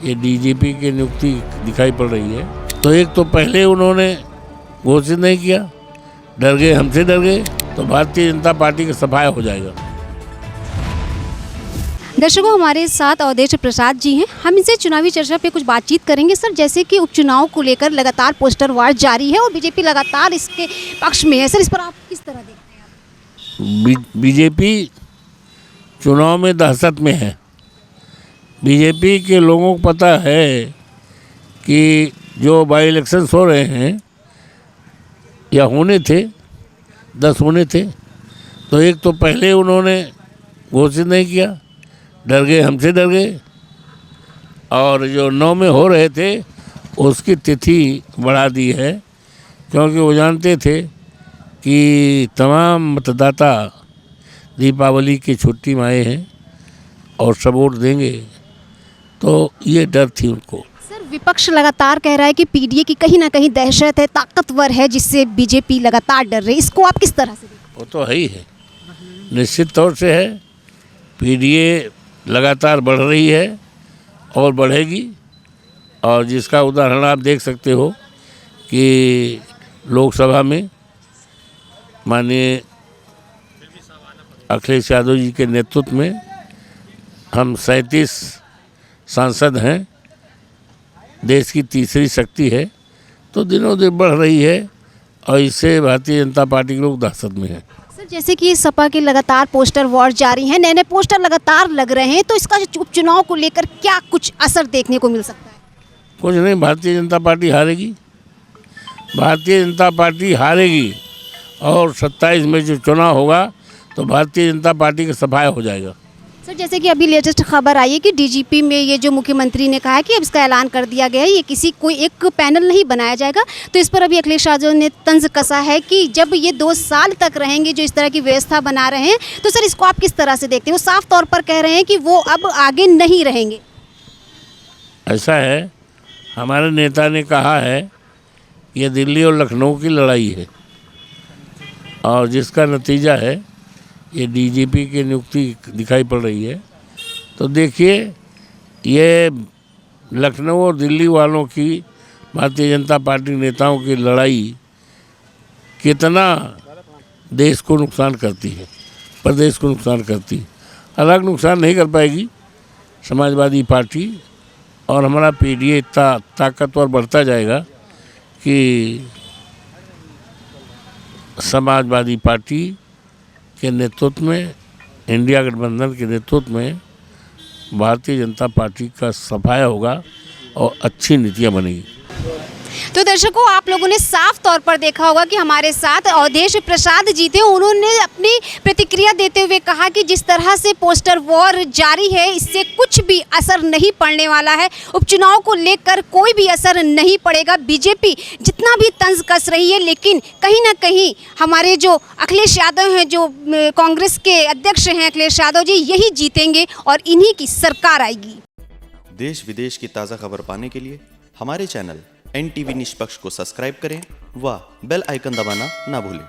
ये डीजीपी की नियुक्ति दिखाई पड़ रही है। तो एक तो पहले उन्होंने घोषित नहीं किया, डर गए, हमसे डर गए, तो भारतीय जनता पार्टी का सफाया हो जाएगा। दर्शकों, हमारे साथ अवधेश प्रसाद जी हैं। हम इनसे चुनावी चर्चा पे कुछ बातचीत करेंगे। सर, जैसे कि उपचुनाव को लेकर लगातार पोस्टर वार जारी है और बीजेपी लगातार इसके पक्ष में है। सर, इस पर आप किस तरह देखते हैं? बीजेपी चुनाव में दहशत में है। बीजेपी के लोगों को पता है कि जो बाई इलेक्शंस हो रहे हैं या होने थे, 10 होने थे, तो एक तो पहले उन्होंने घोषित नहीं किया, डर गए, हमसे डर गए, और जो 9 में हो रहे थे उसकी तिथि बढ़ा दी है, क्योंकि वो जानते थे कि तमाम मतदाता दीपावली की छुट्टी में आए हैं और सब वोट देंगे, तो ये डर थी उनको। सर, विपक्ष लगातार कह रहा है कि पीडीए की कहीं ना कहीं दहशत है, ताकतवर है, जिससे बीजेपी लगातार डर रही है। इसको आप किस तरह से देखते हैं? वो तो है ही है, निश्चित तौर से है। पीडीए लगातार बढ़ रही है और बढ़ेगी, और जिसका उदाहरण आप देख सकते हो कि लोकसभा में माननीय अखिलेश यादव जी के नेतृत्व में हम 37 सांसद हैं, देश की तीसरी शक्ति है, तो दिनों दिन बढ़ रही है, और इससे भारतीय जनता पार्टी के लोग दहशत में हैं। सर, जैसे कि सपा के लगातार पोस्टर वॉर जारी हैं, नए नए पोस्टर लगातार लग रहे हैं, तो इसका उपचुनाव को लेकर क्या कुछ असर देखने को मिल सकता है? कुछ नहीं, भारतीय जनता पार्टी हारेगी। भारतीय जनता पार्टी हारेगी, और 27 में जो चुनाव होगा तो भारतीय जनता पार्टी का सफाया हो जाएगा। सर, जैसे कि अभी लेटेस्ट खबर आई है कि डीजीपी में ये जो मुख्यमंत्री ने कहा है कि अब इसका ऐलान कर दिया गया है, ये कोई एक पैनल नहीं बनाया जाएगा, तो इस पर अभी अखिलेश यादव ने तंज कसा है कि जब ये 2 साल तक रहेंगे जो इस तरह की व्यवस्था बना रहे हैं, तो सर इसको आप किस तरह से देखते हैं? वो साफ तौर पर कह रहे हैं कि वो अब आगे नहीं रहेंगे। ऐसा है, हमारे नेता ने कहा है ये दिल्ली और लखनऊ की लड़ाई है, और जिसका नतीजा है ये डीजीपी की नियुक्ति दिखाई पड़ रही है। तो देखिए, ये लखनऊ और दिल्ली वालों की भारतीय जनता पार्टी नेताओं की लड़ाई कितना देश को नुकसान करती है, प्रदेश को नुकसान करती है। अलग नुकसान नहीं कर पाएगी समाजवादी पार्टी, और हमारा पीडीए इतना ताकतवर बढ़ता जाएगा कि समाजवादी पार्टी के नेतृत्व में, इंडिया गठबंधन के नेतृत्व में भारतीय जनता पार्टी का सफाया होगा और अच्छी नीतियां बनेगी। तो दर्शकों, आप लोगों ने साफ तौर पर देखा होगा कि हमारे साथ अवधेश प्रसाद जी थे। उन्होंने अपनी प्रतिक्रिया देते हुए कहा कि जिस तरह से पोस्टर वॉर जारी है, इससे कुछ भी असर नहीं पड़ने वाला है। उपचुनाव को लेकर कोई भी असर नहीं पड़ेगा। बीजेपी जितना भी तंज कस रही है, लेकिन कहीं ना कहीं हमारे जो अखिलेश यादव हैं, जो कांग्रेस के अध्यक्ष हैं अखिलेश यादव जी, यही जीतेंगे और इन्हीं की सरकार आएगी। देश विदेश की ताज़ा खबर पाने के लिए हमारे चैनल NTV निष्पक्ष को सब्सक्राइब करें व बेल आइकन दबाना ना भूलें।